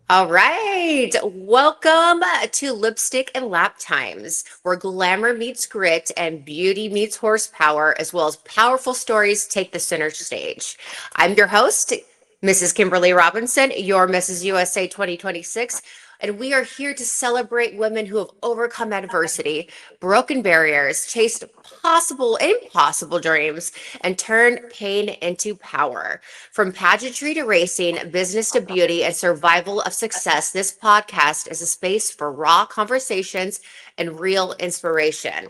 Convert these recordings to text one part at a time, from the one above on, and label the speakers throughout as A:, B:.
A: All right. Welcome to Lipstick and Lap Times, where glamour meets grit and beauty meets horsepower, as well as powerful stories take the center stage. I'm your host, Mrs. Kimberly Robinson, your Mrs. USA 2026, and we are here to celebrate women who have overcome adversity, broken barriers, chased possible and impossible dreams, and turned pain into power. From pageantry to racing, business to beauty, and survival of success, this podcast is a space for raw conversations and real inspiration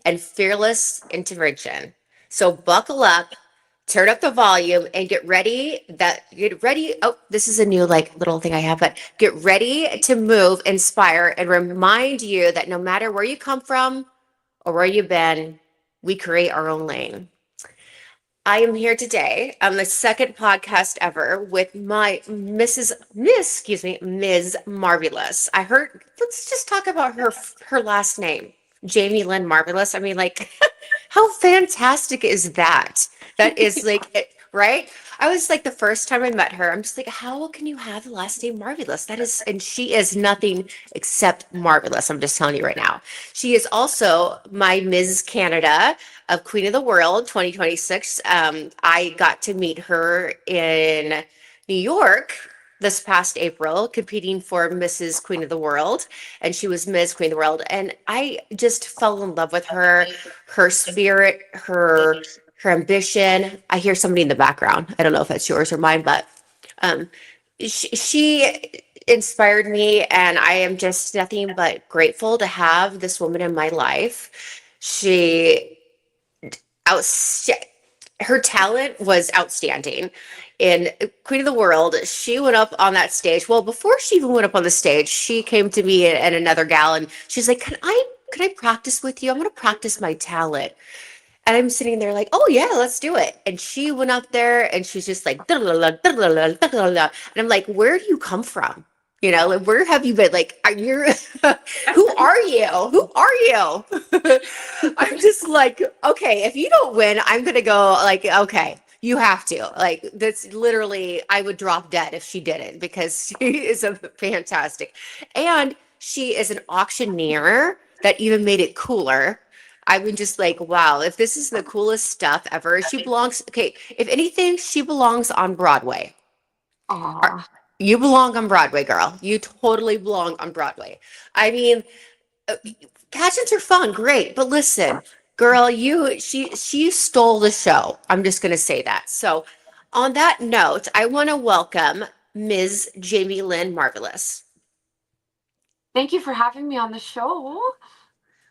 A: and fearless intervention. So buckle up, turn up the volume, and get ready. Oh, this is a new like little thing I have, but get ready to move, inspire, and remind you that no matter where you come from or where you've been, we create our own lane. I am here today on the second podcast ever with my Ms. Marvelous. I heard, let's just talk about her last name, Jamie Lynn Marvelous. I mean, like, how fantastic is that? That is right? I was like, the first time I met her, I'm just like, how can you have the last name Marvelous? That is, and she is nothing except marvelous. I'm just telling you right now. She is also my Ms. Canada of Queen of the World 2026. I got to meet her in New York this past April, competing for Mrs. Queen of the World, and she was Ms. Queen of the World. And I just fell in love with her spirit, her ambition. I hear somebody in the background. I don't know if that's yours or mine, but um, she inspired me, and I am just nothing but grateful to have this woman in my life. She outst her talent was outstanding. In Queen of the World, she went up on that stage. Well, before she even went up on the stage, she came to me and another gal, and she's like, "Can I practice with you? I'm going to practice my talent." And I'm sitting there like, "Oh yeah, let's do it." And she went up there and she's just like, and I'm like, "Where do you come from? You know, like, where have you been? Like, are you, who are you? Who are you?" I'm just like, okay, if you don't win, I'm gonna go like, okay, you have to. Like, that's literally, I would drop dead if she didn't because she is a fantastic. And she is an auctioneer that even made it cooler. I would just like, wow, if this is the coolest stuff ever, she belongs, okay, if anything, she belongs on Broadway. Are-
B: Aw.
A: You belong on Broadway, girl. You totally belong on Broadway. I mean, uh, pageants are fun, great, but listen, girl, she stole the show. I'm just gonna say that. So, on that note, I want to welcome Ms. Jamie Lynn Marvelous.
B: Thank you for having me on the show.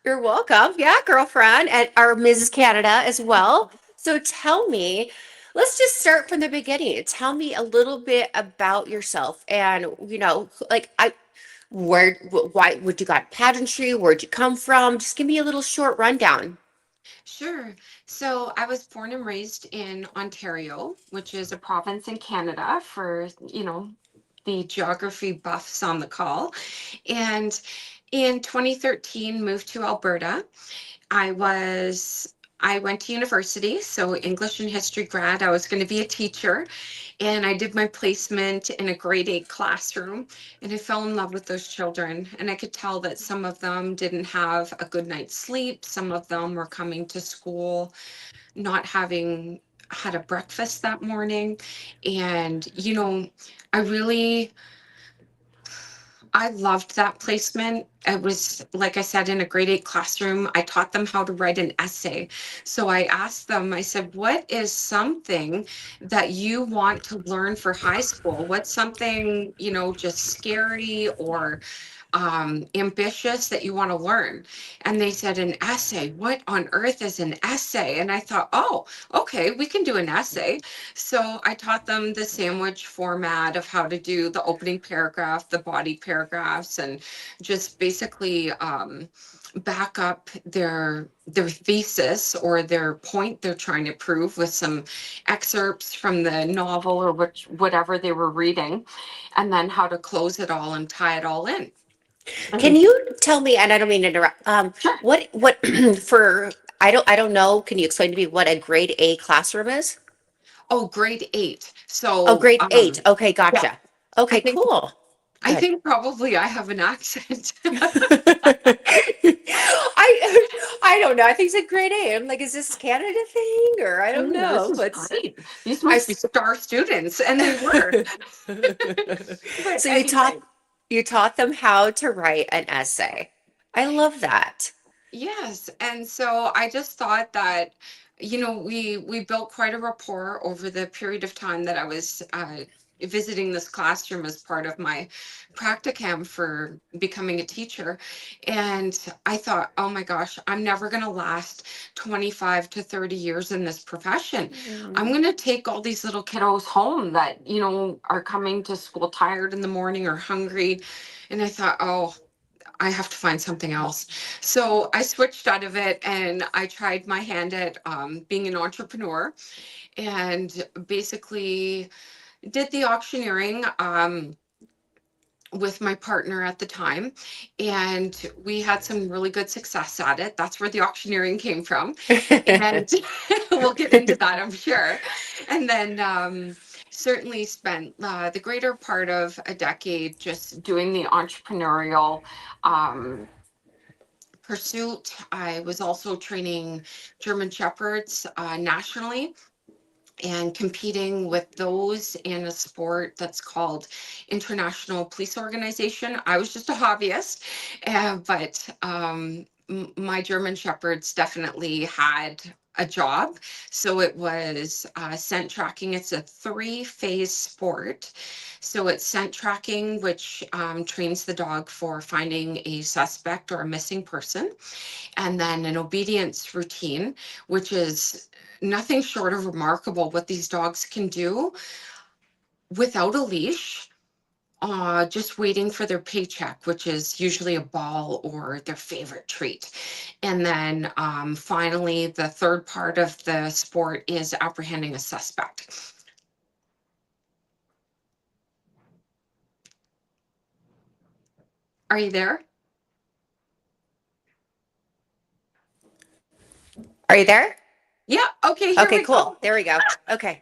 A: You're welcome. Yeah, girlfriend, and our Mrs. Canada as well. So tell me, let's just start from the beginning. Tell me a little bit about yourself and, like why would you got pageantry? Where'd you come from? Just give me a little short rundown.
B: Sure. So I was born and raised in Ontario, which is a province in Canada for, the geography buffs on the call. And in 2013, moved to Alberta. I was I went to university, so English and history grad. I was going to be a teacher, and I did my placement in a grade 8 classroom, and I fell in love with those children. And I could tell that some of them didn't have a good night's sleep. Some of them were coming to school not having had a breakfast that morning. And, I really I loved that placement. It was, like I said, in a grade 8 classroom. I taught them how to write an essay. So I asked them, I said, what is something that you want to learn for high school? What's something, just scary or ambitious that you want to learn? And they said, an essay. What on earth is an essay? And I thought, oh, okay, we can do an essay. So I taught them the sandwich format of how to do the opening paragraph, the body paragraphs, and just basically back up their thesis or their point they're trying to prove with some excerpts from the novel or whatever they were reading, and then how to close it all and tie it all in.
A: Can
B: Mhm.
A: you tell me, and I don't mean to interrupt,
B: Sure.
A: what for I don't know, can you explain to me what a grade A classroom is?
B: Oh, grade 8.
A: Oh,
B: So
A: grade 8. Okay,
B: yeah,
A: gotcha.
B: I
A: Okay,
B: think
A: cool.
B: I think probably I have an accent.
A: I don't know. I think it's a great A. I'm like, is this Canada thing or I don't
B: This
A: know.
B: is
A: But
B: great. These
A: I
B: must be star students, and they were. But
A: so
B: anyway,
A: you taught them how to write an essay. I love that.
B: yes. And so I just thought that, we built quite a rapport over the period of time that I was visiting this classroom as part of my practicum for becoming a teacher. And I thought, oh my gosh, I'm never going to last 25 to 30 years in this profession. I'm going to take all these little kiddos home that, are coming to school tired in the morning or hungry. And I thought, oh, I have to find something else. So I switched out of it and I tried my hand at being an entrepreneur and basically did the auctioneering with my partner at the time. And we had some really good success at it. That's where the auctioneering came from. And we'll get into that, I'm sure. And then certainly spent the greater part of a decade just doing the entrepreneurial pursuit. I was also training German Shepherds nationally and competing with those in a sport that's called International Police Organization. I was just a hobbyist, but my German Shepherds definitely had a job. So it was scent tracking. It's a three-phase sport. So it's scent tracking, which trains the dog for finding a suspect or a missing person, and then an obedience routine, which is nothing short of remarkable what these dogs can do without a leash, just waiting for their paycheck, which is usually a ball or their favorite treat. And then finally, the third part of the sport is apprehending a suspect. Are you there?
A: Are you there?
B: Yeah. Okay, here
A: Okay,
B: we go.
A: cool. There we go. Okay.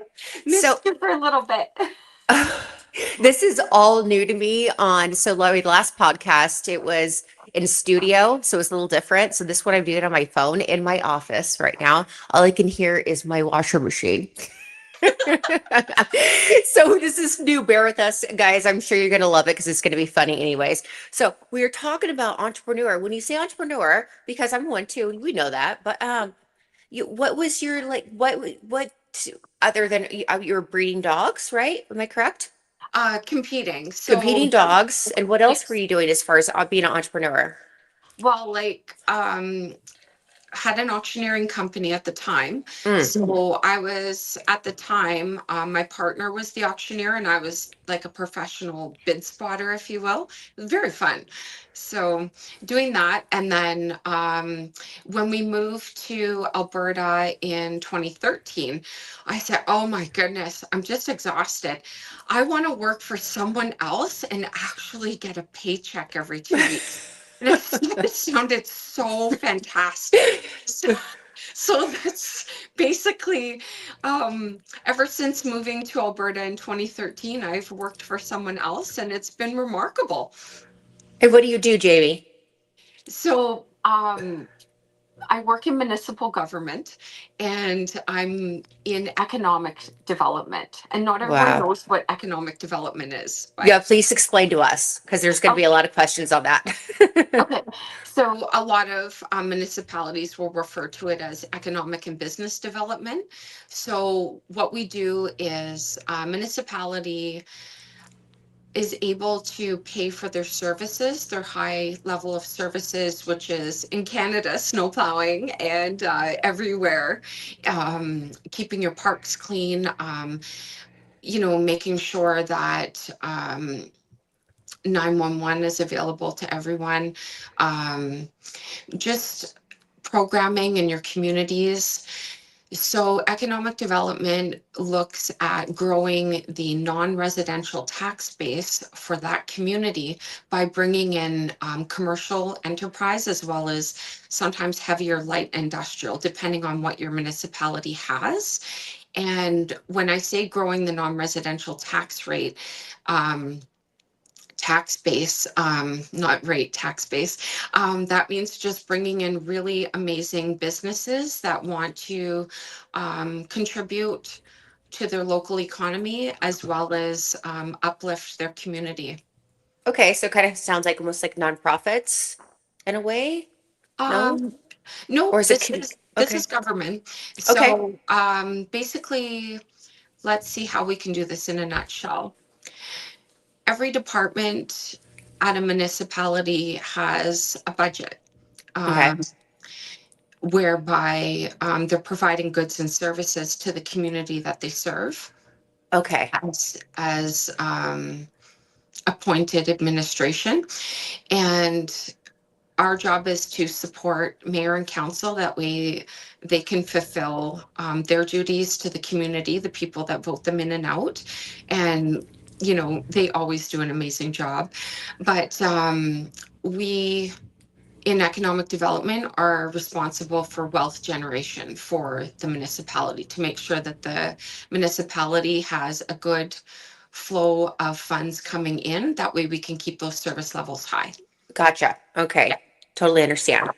A: So
B: Missed you for a little bit.
A: this is all new to me on so Laurie, the last podcast, it was in studio, so it's a little different. So this is what I'm doing on my phone in my office right now. All I can hear is my washer machine. So this is new. Bear with us, guys. I'm sure you're gonna love it because it's gonna be funny anyways. So we are talking about entrepreneur. When you say entrepreneur, because I'm one too, and we know that, but what was your like what other than you're breeding dogs, right? Am I correct?
B: Competing. So
A: Competing dogs, and what else were
B: yes.
A: you doing as far as being an entrepreneur?
B: Well, like had an auctioneering company at the time.
A: Mm.
B: So I was at the time, my partner was the auctioneer and I was like a professional bid spotter, if you will. It was very fun. So doing that. And then when we moved to Alberta in 2013, I said, oh my goodness, I'm just exhausted. I want to work for someone else and actually get a paycheck every 2 weeks. And it sounded so fantastic. So that's basically, ever since moving to Alberta in 2013, I've worked for someone else and it's been remarkable.
A: And what do you do, Jamie?
B: So, I work in municipal government and I'm in economic development. And not everyone
A: Wow.
B: knows what economic development is,
A: Yeah,
B: but
A: please explain to us because there's going to be a
B: okay.
A: lot of questions on that.
B: Okay, so a lot of municipalities will refer to it as economic and business development. So what we do is municipality is able to pay for their services, their high level of services, which is in Canada, snow plowing and everywhere, keeping your parks clean, making sure that 911 is available to everyone. Um, just programming in your communities. So, economic development looks at growing the non-residential tax base for that community by bringing in commercial enterprise as well as sometimes heavier light industrial, depending on what your municipality has. And when I say growing the non-residential tax rate, um, tax base, not rate, tax base. That means just bringing in really amazing businesses that want to contribute to their local economy as well as uplift their community.
A: Okay, so it kind of sounds like almost like nonprofits in a way. No?
B: Um, no,
A: Or is it
B: this is
A: okay.
B: government.
A: Okay.
B: So basically, let's see how we can do this in a nutshell. Every department at a municipality has a budget.
A: Okay.
B: Um, whereby they're providing goods and services to the community that they serve
A: Okay.
B: as appointed administration. And our job is to support mayor and council that way they can fulfill their duties to the community, the people that vote them in and out. And, you know, they always do an amazing job. But we in economic development are responsible for wealth generation for the municipality to make sure that the municipality has a good flow of funds coming in. That way we can keep those service levels high.
A: Gotcha. Okay. Totally understand.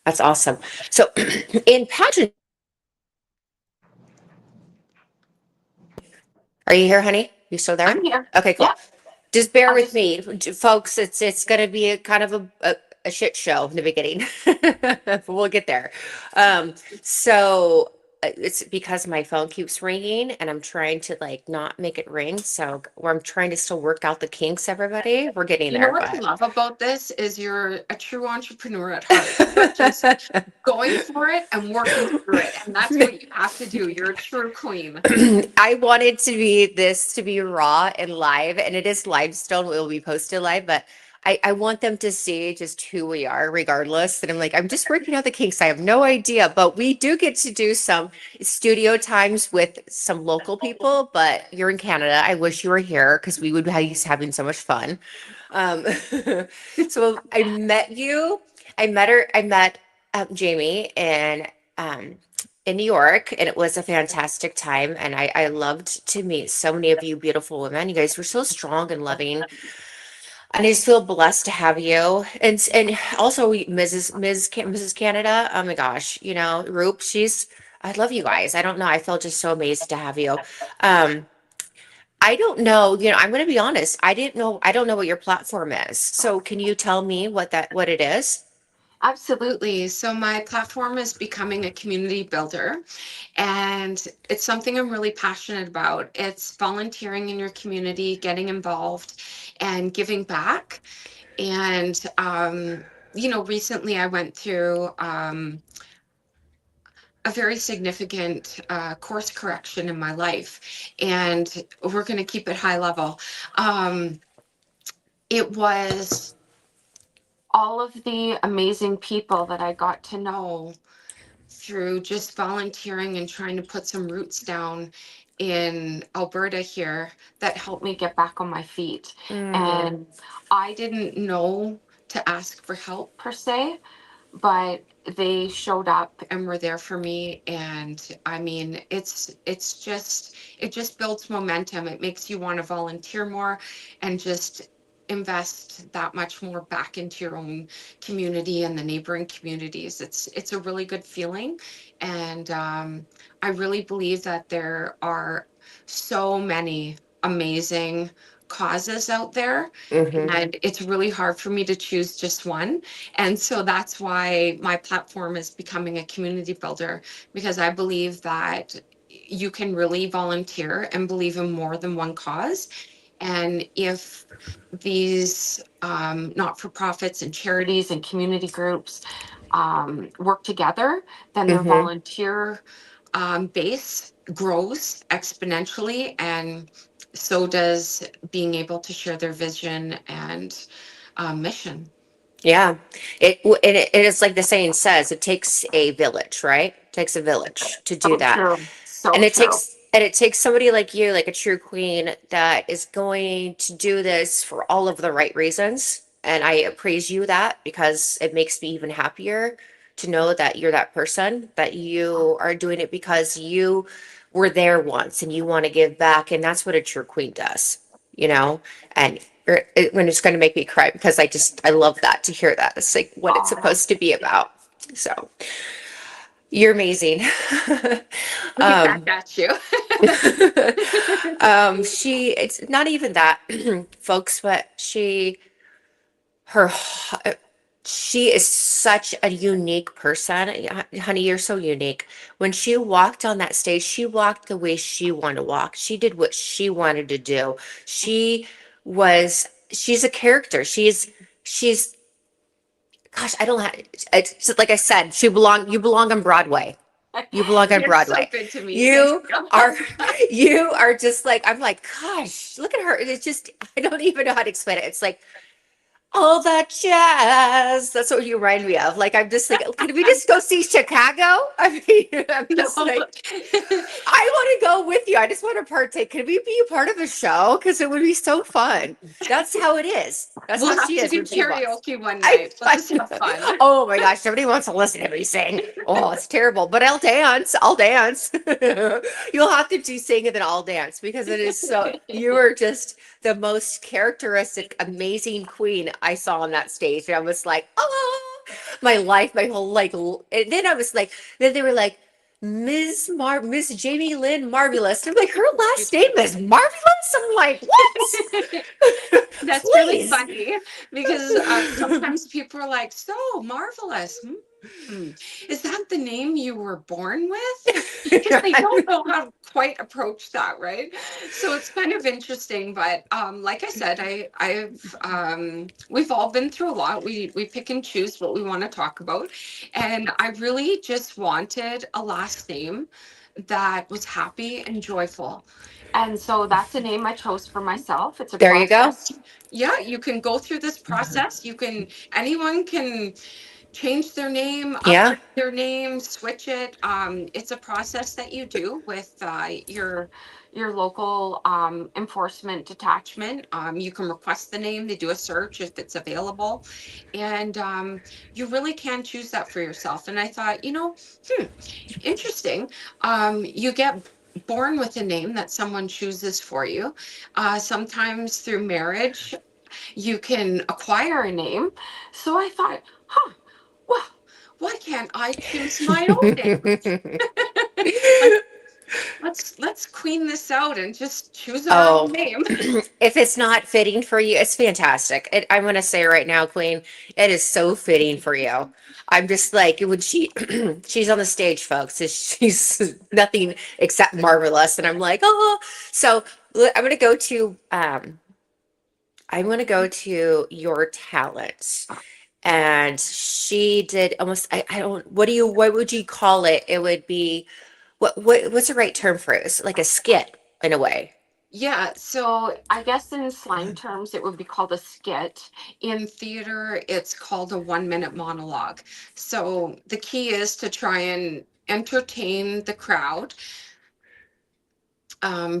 A: That's awesome. So in pageant, are you here, honey? You still there?
B: I'm here.
A: Okay, cool.
B: Yeah.
A: Just bear
B: I'll
A: with
B: just
A: me, folks. It's going to be a kind of a shit show in the beginning, but we'll get there. So it's because my phone keeps ringing, and I'm trying to like not make it ring. So I'm trying to still work out the kinks. Everybody, we're getting
B: You know
A: there,
B: what I
A: but
B: love about this is you're a true entrepreneur at heart. You're just going for it and working through it. And that's what you have to do. You're a true queen.
A: I wanted to be this to be raw and live, and it is live still. It will be posted live, but I want them to see just who we are, regardless. And I'm like, I'm just working out the kinks. I have no idea, but we do get to do some studio times with some local people. But you're in Canada. I wish you were here because we would be having so much fun. Um, so I met you. I met her. I met Jamie um, in New York, and it was a fantastic time. And I loved to meet so many of you beautiful women. You guys were so strong and loving. And I just feel blessed to have you. And also Mrs. Canada. Oh my gosh, you know, Roop, I love you guys. I don't know. I felt just so amazed to have you. Um, I don't know, I'm gonna be honest. I don't know what your platform is. So can you tell me what it is?
B: Absolutely. So my platform is becoming a community builder, and it's something I'm really passionate about. It's volunteering in your community, getting involved, and giving back. And recently I went through a very significant course correction in my life, and we're going to keep it high level. Um, it was all of the amazing people that I got to know through just volunteering and trying to put some roots down in Alberta here that helped me get back on my feet.
A: Mm,
B: And I didn't know to ask for help per se, but they showed up and were there for me. And I mean, it just builds momentum. It makes you want to volunteer more and just invest that much more back into your own community and the neighboring communities. It's a really good feeling. And I really believe that there are so many amazing causes out there,
A: hmm.
B: and it's really hard for me to choose just one. And so that's why my platform is becoming a community builder, because I believe that you can really volunteer and believe in more than one cause. And if these not-for-profits and charities and community groups work together, then their
A: Hmm.
B: volunteer base grows exponentially, and so does being able to share their vision and mission.
A: Yeah. It is like the saying says, it takes a village, right? It takes a village to do
B: So
A: that.
B: true. So
A: And
B: true.
A: it takes somebody like you, like a true queen, that is going to do this for all of the right reasons. And I praise you that because it makes me even happier to know that you're that person, that you are doing it because you were there once and you want to give back. And that's what a true queen does. you know, and when it's going to make me cry because I love that to hear that. It's like what it's
B: Aw,
A: supposed to be about. So you're amazing.
B: look at back
A: um,
B: at you.
A: it's not even that, folks, but her, she is such a unique person. Honey, you're so unique. When she walked on that stage, she walked the way she wanted to walk. She did what she wanted to do. She's a character. She's, gosh, I don't know. It's like I said, you belong on Broadway. You belong on
B: You're so
A: Broadway.
B: good to me. Thanks.
A: You are, you are just like, I'm like, gosh, look at her. It's just, I don't even know how to explain it. It's like, all that jazz. That's what you remind me of. Like, I'm just like, can we just go see Chicago? I mean, I'm
B: No.
A: just like, I want to go with you. I just want to partake. Can we be a part of a show? Because it would be so fun. That's how it is. That's
B: We'll
A: how
B: have
A: she
B: to
A: is
B: do
A: when she walks.
B: karaoke one
A: I,
B: night. We'll just have fun.
A: oh my gosh, nobody wants to listen to me sing. Oh, it's terrible. But I'll dance. I'll dance. You'll have to do sing and then I'll dance because it is so. You are just the most characteristic, amazing queen I saw on that stage. And I was like, oh, my life, my whole like. And then I was like, then they were like, Miss Jamie Lynn Marvelous. I'm like, her last name is Marvelous. I'm like, what?
B: That's really
A: Please.
B: funny because sometimes people are like, "So marvelous. Hmm. Is that the name you were born with?" Because they don't know how to quite approach that, right? So it's kind of interesting. But like I said, we've all been through a lot. We pick and choose what we want to talk about, and I really just wanted a last name that was happy and joyful. And so that's a name I chose for myself. It's a
A: There you go.
B: process. Yeah, you can go through this process. Anyone can change their name,
A: Yeah.
B: upgrade their name, switch it. It's a process that you do with your local enforcement detachment. You can request the name, they do a search if it's available, and you really can choose that for yourself. And I thought, interesting. You get born with a name that someone chooses for you. Sometimes through marriage, you can acquire a name. So I thought, well, why can't I choose my own name? Like, let's queen this out and just choose our own
A: Oh,
B: name.
A: if it's not fitting for you, it's fantastic. I'm going to say right now, Queen, it is so fitting for you. I'm just like, when she's on the stage, folks, she's nothing except marvelous. And I'm like, oh, so I'm going to go to your talent. And she did almost, I don't, what would you call it? It would be, what's the right term for it? It's like a skit in a way.
B: Yeah, so I guess in slang terms, it would be called a skit. In theater, it's called a 1 minute monologue. So the key is to try and entertain the crowd,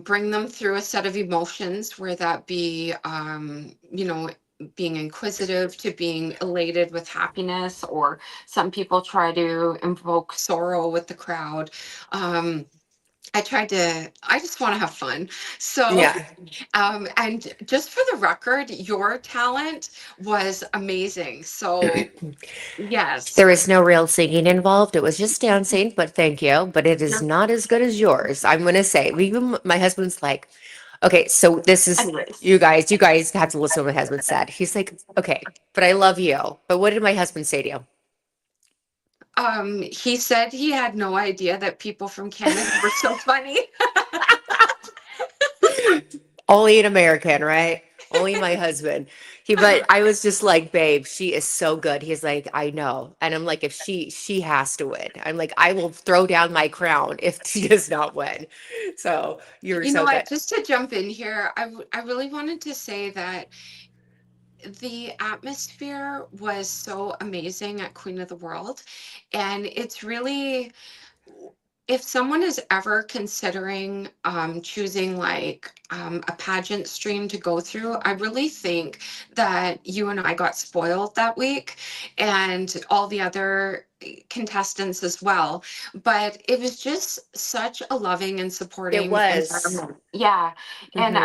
B: bring them through a set of emotions, where that be, being inquisitive to being elated with happiness, or some people try to invoke sorrow with the crowd. Um, I just want to have fun. So,
A: Yeah.
B: and just for the record, your talent was amazing. So, yes.
A: There is no real singing involved. It was just dancing, but thank you. But it is not as good as yours. I'm going to say, even my husband's like, okay, so this is,
B: Anyways,
A: you guys have to listen to what my husband said. He's like, okay, but I love you. But what did my husband say to you?
B: he said he had no idea that people from Canada were so funny.
A: Only an American, right? Only my husband. But I was just like, babe, she is so good. He's like, I know. And I'm like, if she has to win. I'm like, I will throw down my crown if she does not win. So you're
B: You know
A: so good.
B: what? Just to jump in here, I really wanted to say that the atmosphere was so amazing at Queen of the World, and it's really if someone is ever considering choosing like a pageant stream to go through, I really think that you and I got spoiled that week, and all the other contestants as well. But it was just such a loving and
A: It
B: supporting
A: was.
B: environment. Yeah. And
A: Hmm.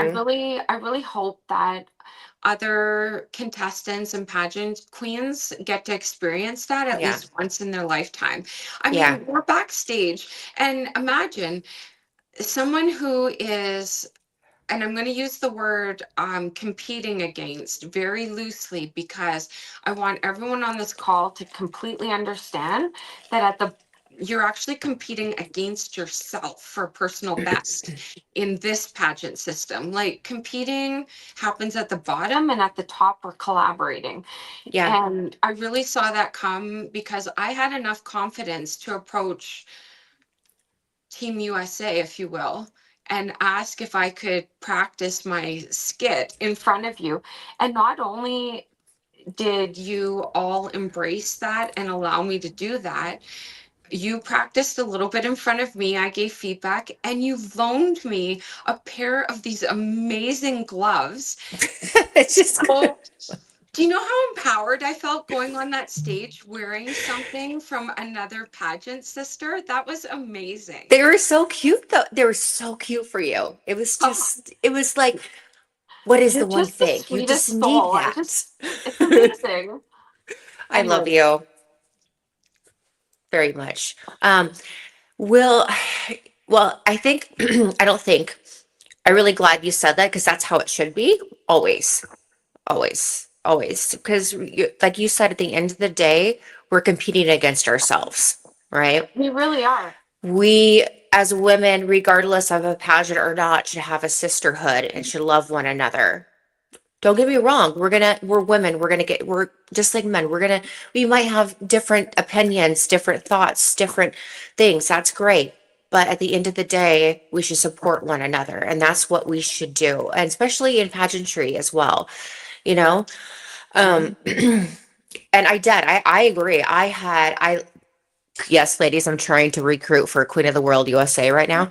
B: I really hope that other contestants and pageant queens get to experience that at
A: Yeah.
B: least once in their lifetime. I
A: Yeah.
B: mean, we're backstage, and imagine someone who is, and I'm going to use the word competing against very loosely because I want everyone on this call to completely understand that you're actually competing against yourself for personal best in this pageant system. Like competing happens at the bottom, and at the top we're collaborating.
A: Yeah.
B: And I really saw that come because I had enough confidence to approach Team USA, if you will, and ask if I could practice my skit in front of you. And not only did you all embrace that and allow me to do that, you practiced a little bit in front of me. I gave feedback, and you loaned me a pair of these amazing gloves.
A: It's just
B: So do you know how empowered I felt going on that stage wearing something from another pageant sister? That was amazing.
A: they were so cute though. They were so cute for you. It was
B: Oh,
A: just, it was like, what is
B: you're
A: the one
B: just the
A: thing? You just
B: sweetest
A: need
B: soul.
A: that.
B: It's amazing.
A: I love
B: Anyway,
A: you very much. Will, well, I think, I don't think, I'm really glad you said that because that's how it should be. Always, always, always. Because, like you said, at the end of the day, we're competing against ourselves, right?
B: we really are.
A: We, as women, regardless of a pageant or not, should have a sisterhood and should love one another. Don't get me wrong. We're women. We're just like men. We might have different opinions, different thoughts, different things. That's great. But at the end of the day, we should support one another. And that's what we should do. And especially in pageantry as well, you know? Um, and I did. I agree. Yes, ladies, I'm trying to recruit for Queen of the World USA right now,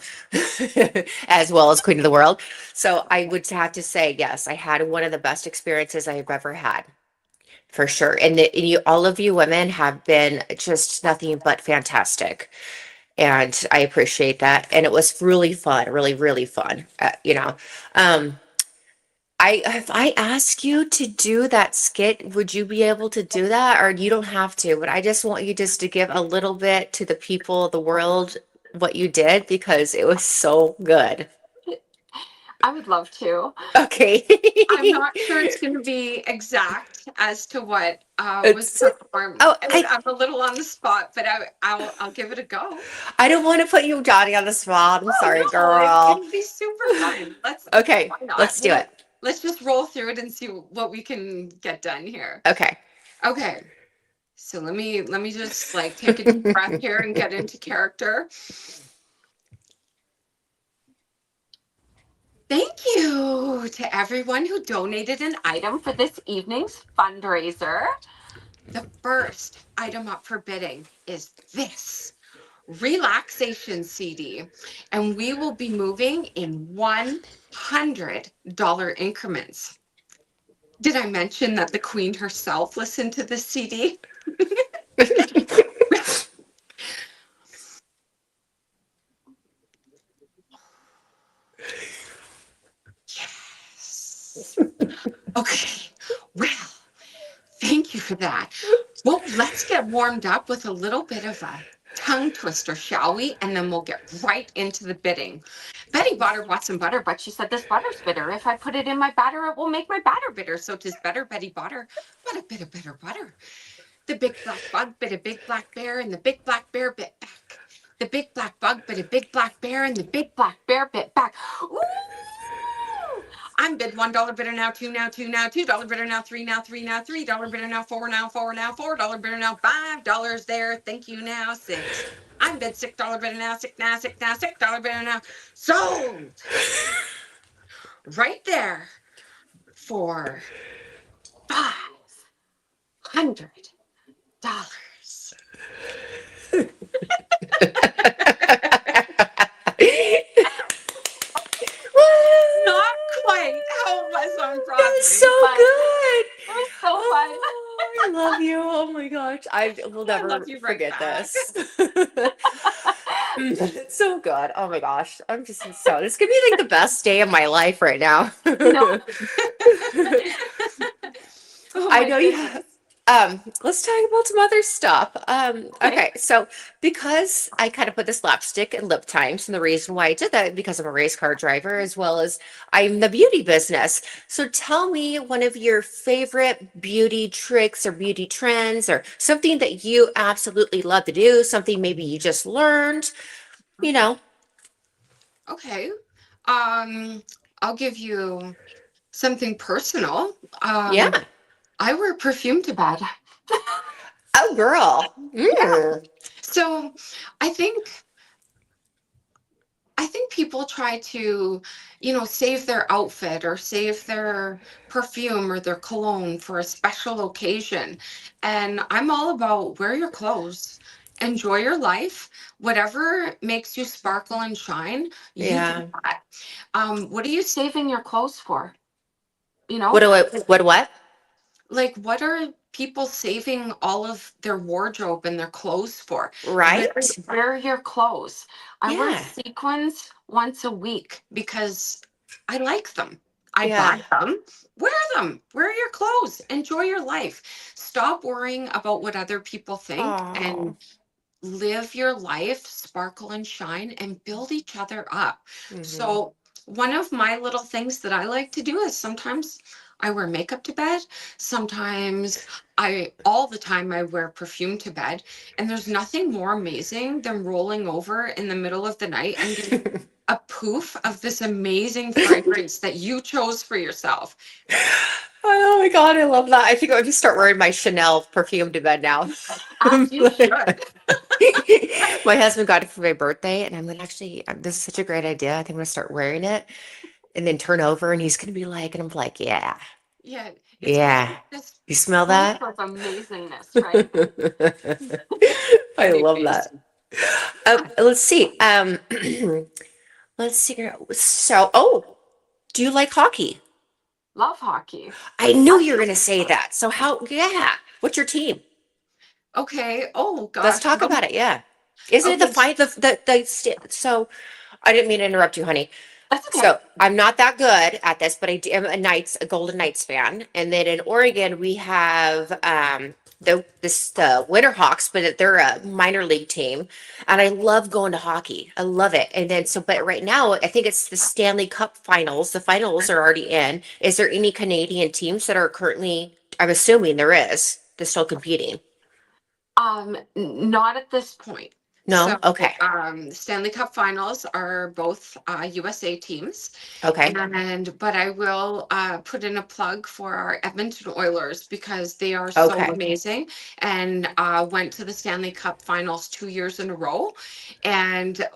A: as well as Queen of the World. So I would have to say, yes, I had one of the best experiences I have ever had, for sure. And you, all of you women have been just nothing but fantastic. And I appreciate that. And it was really fun, really, really fun. Um, if I ask you to do that skit, would you be able to do that? Or you don't have to, but I just want you just to give a little bit to the people, the world, what you did because it was so good.
B: I would love to.
A: Okay.
B: I'm not sure it's going to be exact as to what was
A: It's
B: performed.
A: oh,
B: I'm a little on the spot, but I'll give it a go.
A: I don't want to put you Johnny on the spot. I'm
B: Oh
A: sorry,
B: no,
A: girl.
B: it'll be super fun.
A: Okay,
B: Why not?
A: let's do it.
B: Let's just roll through it and see what we can get done here.
A: Okay.
B: Okay. So let me just like take a deep breath here and get into character. Thank you to everyone who donated an item for this evening's fundraiser. The first item up for bidding is this relaxation CD, and we will be moving in $100 increments. Did I mention that the Queen herself listened to this CD? Yes. Okay. Well, thank you for that. Well, let's get warmed up with a little bit of a tongue twister, shall we? And then we'll get right into the bidding. Betty Butter bought some butter, but she said this butter's bitter. If I put it in my batter, it will make my batter bitter. So 'tis better, Betty Butter, but a bit of bitter butter. The big black bug bit a big black bear, and the big black bear bit back. The big black bug bit a big black bear, and the big black bear bit back. Ooh! I'm bid $1 bidder now, two now, two now, $2 bidder now, three now, three now, $3 bidder now, four now, four now, $4 bidder now, $5 there. Thank you now, six. I'm bid $6 bidder now, six now, six now, $6 bidder now. Sold right there for $500. on
A: That's
B: Broadway,
A: so
B: but
A: good.
B: it was so fun.
A: Oh, I love you. Oh my gosh. I will
B: I love
A: never
B: you right
A: forget
B: back.
A: this. It's so good. Oh my gosh. I'm just so, this could be like the best day of my life right now.
B: No. Oh
A: I
B: my
A: know you
B: goodness.
A: have. Let's talk about some other stuff.
B: Okay.
A: Okay, so because I kind of put this lipstick and lip times, and the reason why I did that because I'm a race car driver as well as I'm in the beauty business. So tell me one of your favorite beauty tricks or beauty trends or something that you absolutely love to do, something maybe you just learned, you know.
B: Okay. I'll give you something personal.
A: Yeah.
B: I wear perfume to bed.
A: Oh, girl.
B: Yeah.
A: Mm.
B: So I think I think people try to, save their outfit or save their perfume or their cologne for a special occasion. And I'm all about wear your clothes, enjoy your life, whatever makes you sparkle and shine, you do
A: Yeah.
B: that. What are you saving your clothes for? You know,
A: What?
B: like what are people saving all of their wardrobe and their clothes for? wear,
A: Right?
B: wear your clothes. I wear
A: Yeah.
B: sequins once a week because I like them. I
A: Yeah.
B: buy them. Wear your clothes, enjoy your life, stop worrying about what other people think and
A: Oh.
B: live your life, sparkle and shine, and build each other up.
A: Hmm.
B: So, one of my little things that I like to do is sometimes I wear makeup to bed. Sometimes all the time, I wear perfume to bed. And there's nothing more amazing than rolling over in the middle of the night and getting a poof of this amazing fragrance that you chose for yourself.
A: Oh my God, I love that. I think I'll just start wearing my Chanel perfume to bed now.
B: As you should.
A: My husband got it for my birthday, and I'm gonna actually, this is such a great idea. I think I'm gonna start wearing it and then turn over, and he's gonna be like, and I'm like, yeah,
B: Yeah, it's
A: yeah.
B: just
A: You smell
B: proof
A: that?
B: of amazingness, right?
A: I love
B: Anyways.
A: that. Let's see. Let's see here. So, oh, do you like hockey?
B: Love hockey.
A: I knew
B: I
A: you were
B: do.
A: going to say that. So how, yeah. What's your team?
B: Okay. Oh
A: Let's
B: gosh.
A: talk about it. Yeah. Isn't it the
B: Okay.
A: fight? So I didn't mean to interrupt you, honey.
B: That's okay.
A: So I'm not that good at this, but am a Golden Knights fan. And then in Oregon, we have the Winterhawks, but they're a minor league team. And I love going to hockey. I love it. And then but right now, I think it's the Stanley Cup finals. The finals are already in. Is there any Canadian teams that are currently, I'm assuming there is, they're still competing?
B: Not at this point. So,
A: No? Okay.
B: Stanley Cup Finals are both USA teams,
A: Okay.
B: and but I will put in a plug for our Edmonton Oilers because they are so
A: Okay.
B: amazing and went to the Stanley Cup Finals 2 years in a row, and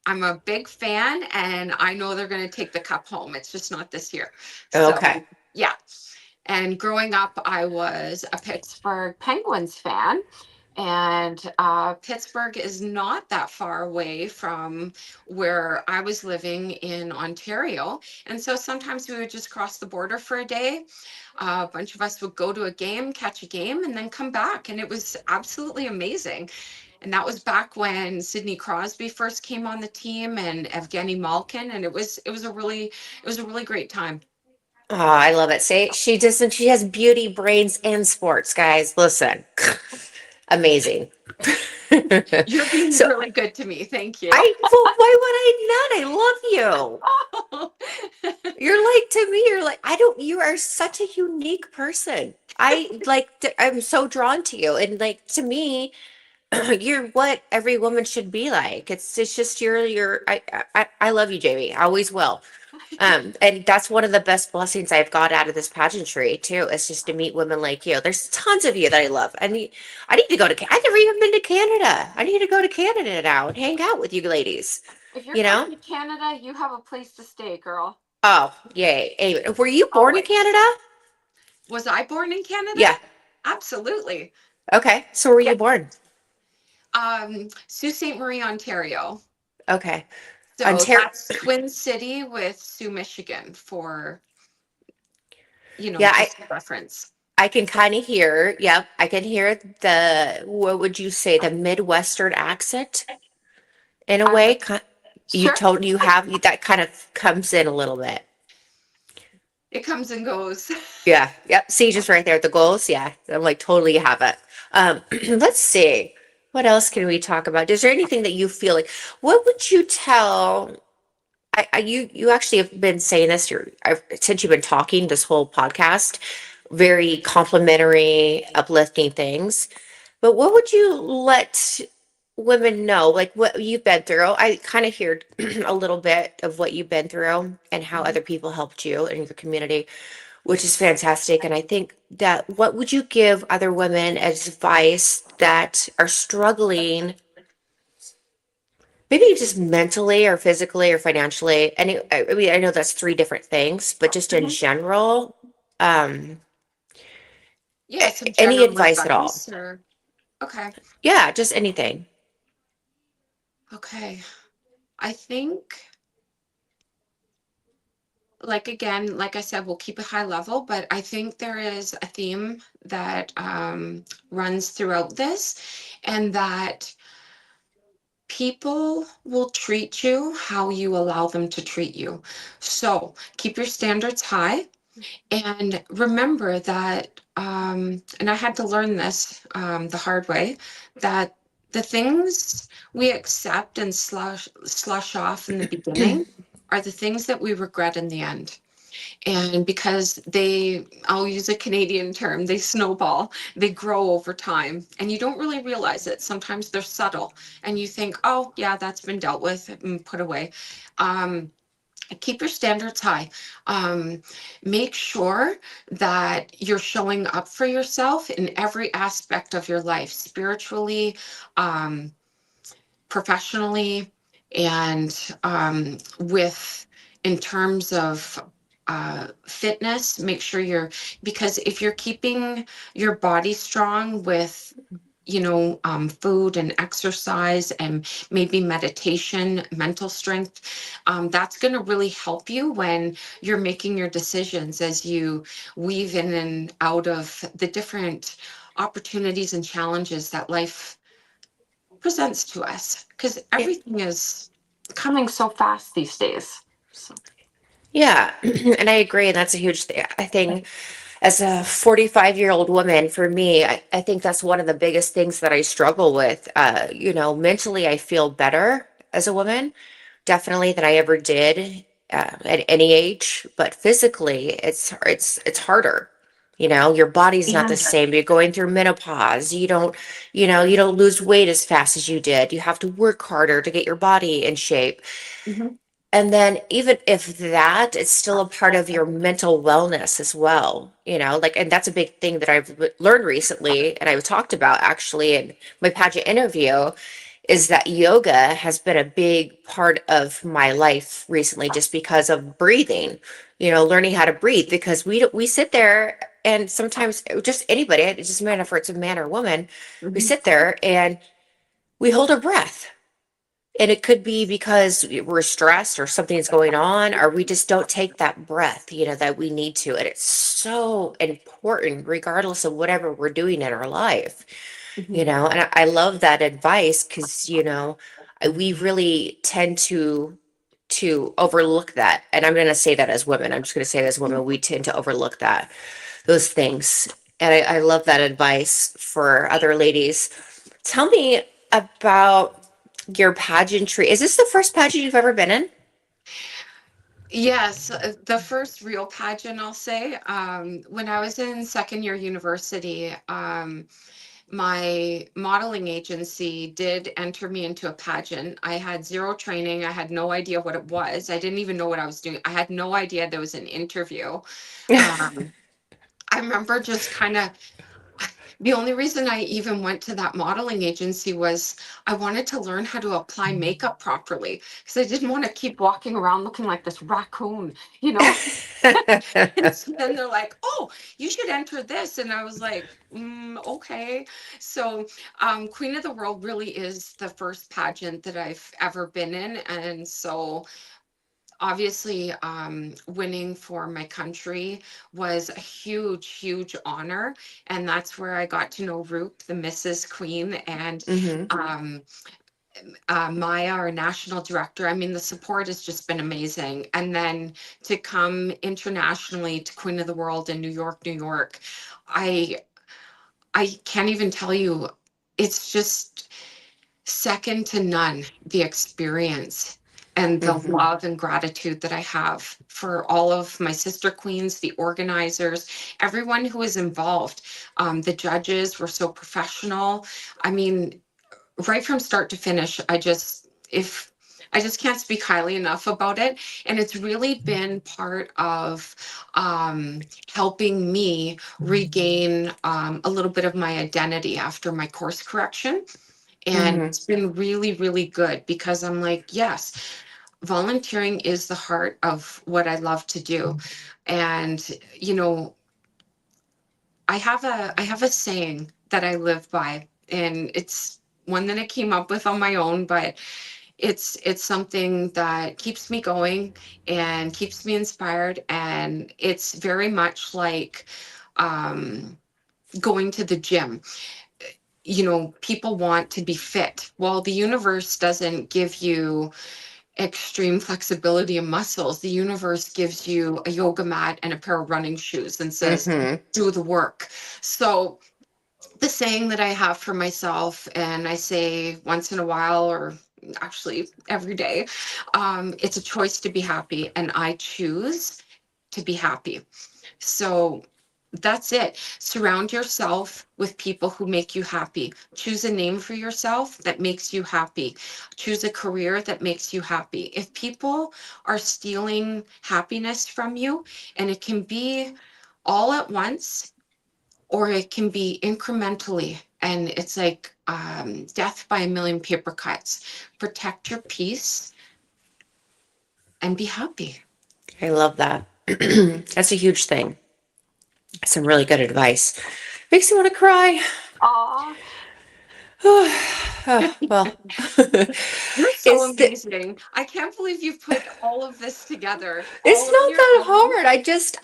B: I'm a big fan, and I know they're going to take the cup home. It's just not this year.
A: Okay.
B: So, yeah. And growing up, I was a Pittsburgh Penguins fan. And Pittsburgh is not that far away from where I was living in Ontario. And so sometimes we would just cross the border for a day. A bunch of us would go to a game, catch a game, and then come back. And it was absolutely amazing. And that was back when Sidney Crosby first came on the team and Evgeny Malkin. And it was a really great time.
A: Oh, I love it. See, she has beauty, brains, and sports, guys. Listen. Amazing.
B: You're being
A: So
B: really good to me. Thank you.
A: well, why would I not? I love you. You're like to me, you're like, I don't, you are such a unique person. I'm so drawn to you. And like to me, you're what every woman should be like. It's just I love you, Jamie. I always will. And that's one of the best blessings I've got out of this pageantry too. Is just to meet women like you. There's tons of you that I love. I need to go to. I've never even been to Canada. I need to go to Canada now and hang out with you ladies.
B: If you're
A: You
B: coming
A: know?
B: to Canada, you have a place to stay, girl.
A: Oh, yay! Anyway, were you born in
B: Always.
A: Canada?
B: Was I born in Canada?
A: Yeah.
B: Absolutely.
A: Okay. So where were
B: Yeah.
A: you born?
B: Sault Ste. Marie, Ontario.
A: Okay.
B: So
A: Ontario.
B: that's Twin City with Sioux, Michigan for
A: Yeah,
B: just a reference.
A: I can kind of hear, yep, I can hear what would you say, the Midwestern accent in a
B: I
A: way.
B: would,
A: You
B: sure,
A: told you have that kind of comes in a little bit.
B: it comes and goes.
A: Yeah, yep. See, just right there, the goals. Yeah, I'm like totally have it. Let's see. What else can we talk about? Is there anything that you feel like, what would you tell? You actually have been saying this. Since you've been talking this whole podcast, very complimentary, uplifting things. But what would you let women know? Like what you've been through. I kind of heard a little bit of what you've been through and how
B: Mhm.
A: other people helped you in your community, which is fantastic. And I think that what would you give other women as advice that are struggling, maybe just mentally or physically or financially? I mean, I know that's three different things, but just in
B: Mhm.
A: general, um,
B: Yeah, some
A: any
B: general
A: advice at all?
B: advice or okay.
A: Yeah, just anything.
B: Okay. I think, like again, like I said, we'll keep it high level, but I think there is a theme that runs throughout this, and that people will treat you how you allow them to treat you. So keep your standards high. And remember that, and I had to learn this the hard way, that the things we accept and slush off in the beginning are the things that we regret in the end. And because I'll use a Canadian term, they snowball, they grow over time, and you don't really realize it. Sometimes they're subtle, and you think, oh, yeah, that's been dealt with and put away. Um, Keep your standards high. Make sure that you're showing up for yourself in every aspect of your life, spiritually, um, professionally, and with in terms of fitness. Make sure because if you're keeping your body strong with food and exercise and maybe meditation, mental strength, that's going to really help you when you're making your decisions as you weave in and out of the different opportunities and challenges that life presents to us. Because
A: Yeah.
B: everything is coming so fast these days. So,
A: Yeah, and I agree, and that's a huge thing. I think as a 45-year-old woman, for me, I think that's one of the biggest things that I struggle with. Mentally, I feel better as a woman, definitely than I ever did at any age. But physically, it's harder. Your body's not the
B: and
A: same. You're going through menopause. You don't lose weight as fast as you did. You have to work harder to get your body in shape.
B: Mhm.
A: And then even if that, it's still a part of your mental wellness as well, like, and that's a big thing that I've learned recently and I've talked about actually in my pageant interview is that yoga has been a big part of my life recently just because of breathing, learning how to breathe because we sit there and sometimes just anybody, it doesn't matter if it's a man or woman, we
B: Mhm.
A: sit there and we hold our breath. And it could be because we're stressed or something's going on, or we just don't take that breath, that we need to. And it's so important, regardless of whatever we're doing in our life,
B: Mhm.
A: and I love that advice because, we really tend to overlook that. And I'm going to say that as women. I'm just going to say that as women, we tend to overlook those things. And I love that advice for other ladies. Tell me about your pageantry. Is this the first pageant you've ever been in?
B: Yes, the first real pageant, I'll say, when I was in second year university, my modeling agency did enter me into a pageant. I had zero training. I had no idea what it was. I didn't even know what I was doing. I had no idea there was an interview. Um, I remember just kind of the only reason I even went to that modeling agency was I wanted to learn how to apply makeup properly because I didn't want to keep walking around looking like this raccoon, you know? And so then they're like, "Oh, you should enter this," and I was like, "Okay." So, Queen of the World really is the first pageant that I've ever been in, and so obviously, winning for my country was a huge, huge honor. And that's where I got to know Roop, the Mrs. Queen, and
A: Hmm.
B: um, Maya, our national director. I mean, the support has just been amazing. And then to come internationally to Queen of the World in New York, New York, I I can't even tell you. It's just second to none, the experience and the
A: Hmm.
B: love and gratitude that I have for all of my sister queens, the organizers, everyone who is involved. The judges were so professional. I mean, right from start to finish, if I just can't speak highly enough about it. And it's really been part of helping me regain a little bit of my identity after my course correction. And
A: Hmm.
B: it's been really, really good because I'm like, yes, volunteering is the heart of what I love to do. And, you know, I have a saying that I live by, and it's one that I came up with on my own, but it's something that keeps me going and keeps me inspired. And it's very much like um, going to the gym. You know, people want to be fit. Well, the universe doesn't give you extreme flexibility and muscles. The universe gives you a yoga mat and a pair of running shoes and says,
A: Hmm.
B: do the work. So the saying that I have for myself, and I say once in a while, or actually every day, it's a choice to be happy, and I choose to be happy. So that's it. Surround yourself with people who make you happy. Choose a name for yourself that makes you happy. Choose a career that makes you happy. If people are stealing happiness from you, and it can be all at once, or it can be incrementally, and it's like death by a million paper cuts. Protect your peace and be happy.
A: I love that. That's a huge thing. Some really good advice. Makes me want to cry.
B: Aw,
A: Well,
B: you're so
A: it's the,
B: amazing. I can't believe you've put all of this together
A: it's
B: all on
A: not
B: your
A: that
B: own.
A: hard.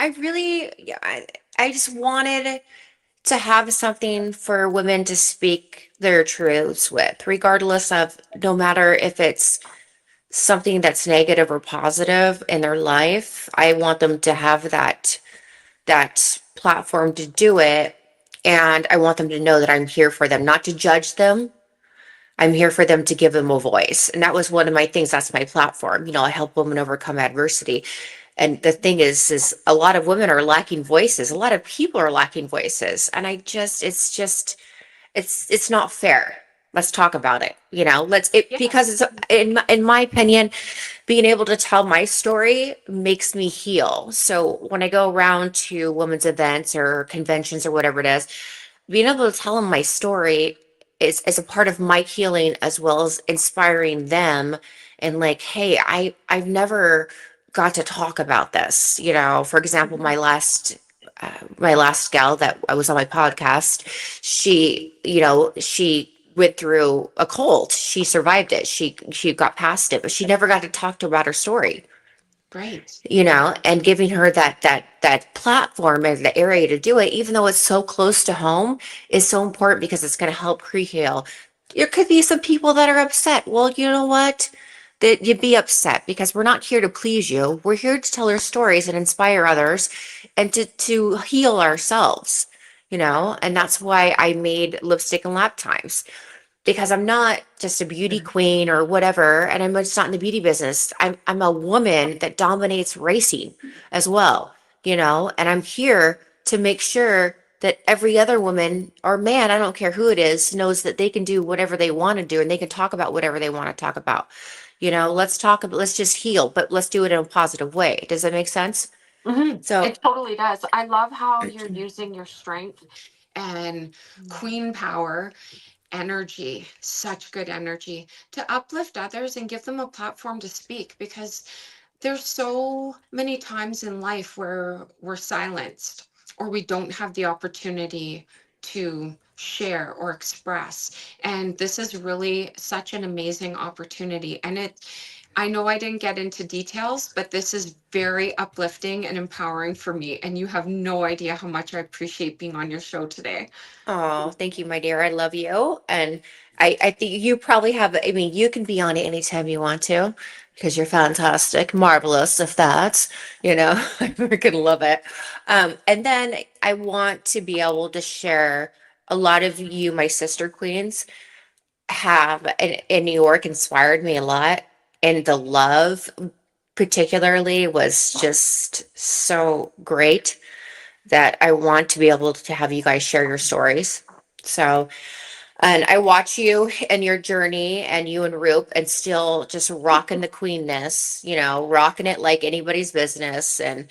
A: I really, yeah, I just wanted to have something for women to speak their truths with, regardless of no matter if it's something that's negative or positive in their life. I want them to have that platform to do it. And I want them to know that I'm here for them, not to judge them. I'm here for them to give them a voice. And that was one of my things. That's my platform. I help women overcome adversity. And the thing is a lot of women are lacking voices. A lot of people are lacking voices. And it's not fair. Let's talk about it. Because
B: Yes.
A: it's in my opinion, being able to tell my story makes me heal. So when I go around to women's events or conventions or whatever it is, being able to tell them my story is a part of my healing as well as inspiring them. And like, hey, I've never got to talk about this. For example,
B: Mhm.
A: my last gal that I was on my podcast, she went through a cold. She survived it. She got past it, but she never got to talk to her about her story.
B: Right.
A: And giving her that platform and the area to do it, even though it's so close to home, is so important because it's going to help pre-heal. There could be some people that are upset. Well, you know what? That you'd be upset because we're not here to please you. We're here to tell our stories and inspire others and to heal ourselves, and that's why I made lipstick and lap times, because I'm not just a beauty queen or whatever, and I'm just not in the beauty business. I'm a woman that dominates racing as well, and I'm here to make sure that every other woman or man, I don't care who it is, knows that they can do whatever they want to do and they can talk about whatever they want to talk about. Let's just heal, but let's do it in a positive way. Does that make sense? So,
B: It totally does. I love how you're using your strength and queen power energy, such good energy, to uplift others and give them a platform to speak, because there's so many times in life where we're silenced or we don't have the opportunity to share or express. And this is really such an amazing opportunity. And I know I didn't get into details, but this is very uplifting and empowering for me. And you have no idea how much I appreciate being on your show today.
A: Oh, thank you, my dear. I love you. And I think you probably have, I mean, you can be on it anytime you want to because you're fantastic, marvelous, if that's, I freaking love it. And then I want to be able to share a lot of you, my sister queens, have in New York inspired me a lot. And the love, particularly, was just so great that I want to be able to have you guys share your stories. So, and I watch you and your journey and you and Roop and still just rocking the queenness, rocking it like anybody's business. And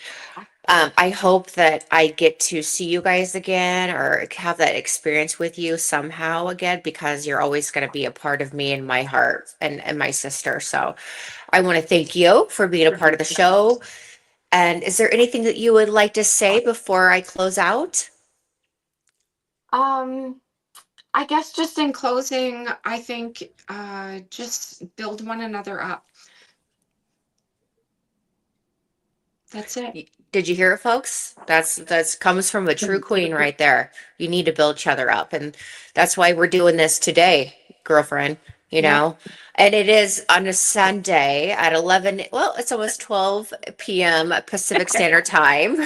A: I hope that I get to see you guys again or have that experience with you somehow again because you're always going to be a part of me and my heart and my sister. So I want to thank you for being a part of the show. And is there anything that you would like to say before I close out?
B: Um, I guess just in closing, I think just build one another up. That's it.
A: Did you hear it, folks? That's comes from a true queen right there. You need to build each other up, and that's why we're doing this today, girlfriend. You
B: Yeah.
A: know, and it is on a Sunday at 11. Well, it's almost 12 p.m. Pacific Standard Time.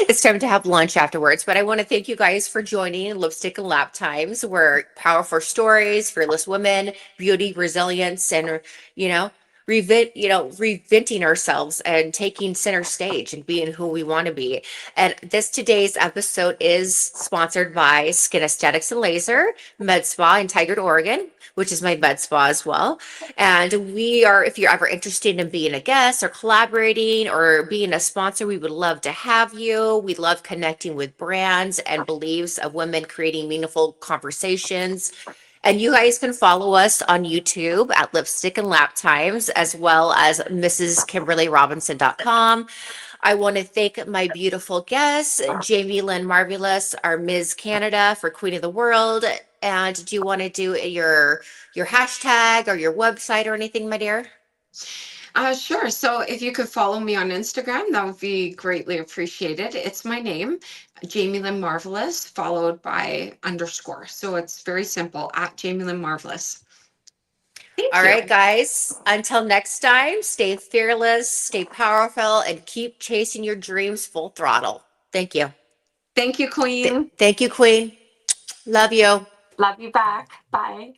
A: It's time to have lunch afterwards. But I want to thank you guys for joining Lipstick and Lap Times. We're powerful stories, fearless women, beauty, resilience, and you know reventing ourselves and taking center stage and being who we want to be. And today's episode is sponsored by Skin Aesthetics and Laser, Med Spa in Tigard, Oregon, which is my med spa as well. And we are, if you're ever interested in being a guest or collaborating or being a sponsor, we would love to have you. We love connecting with brands and beliefs of women creating meaningful conversations. And you guys can follow us on YouTube at Lipstick and Lap Times, as well as MrsKimberlyRobinson.com. I want to thank my beautiful guests, Jamie Lynn Marvelous, our Ms. Canada for Queen of the World. And do you want to do your hashtag or your website or anything, my dear?
B: Sure. So if you could follow me on Instagram, that would be greatly appreciated. It's my name, Jamie Lynn Marvelous, followed by underscore. So it's very simple, at Jamie Lynn Marvelous. Thank
A: All
B: you.
A: right, guys. Until next time, stay fearless, stay powerful, and keep chasing your dreams full throttle. Thank you.
B: Thank you, Queen.
A: Thank you, Queen. Love you.
B: Love you back. Bye.